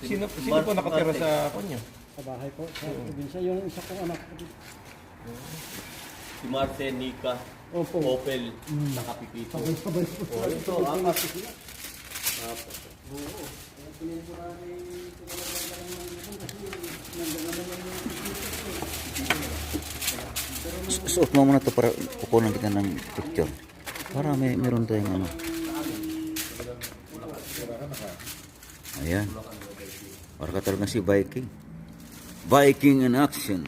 Sino po nakatira sa kanyo? Sa bahay po, sa probinsya. Yung isa kong anak ko. Si Marce, Nika, Opo. Opel, nakapipito. Sabay-sabay po. Oh, ito, apat. Oo. Kaya pinipura ni Suot mo muna ito para kukunan kita ng picture. Para meron tayong ano. Ayan. Para ka talaga si Viking. Viking in action.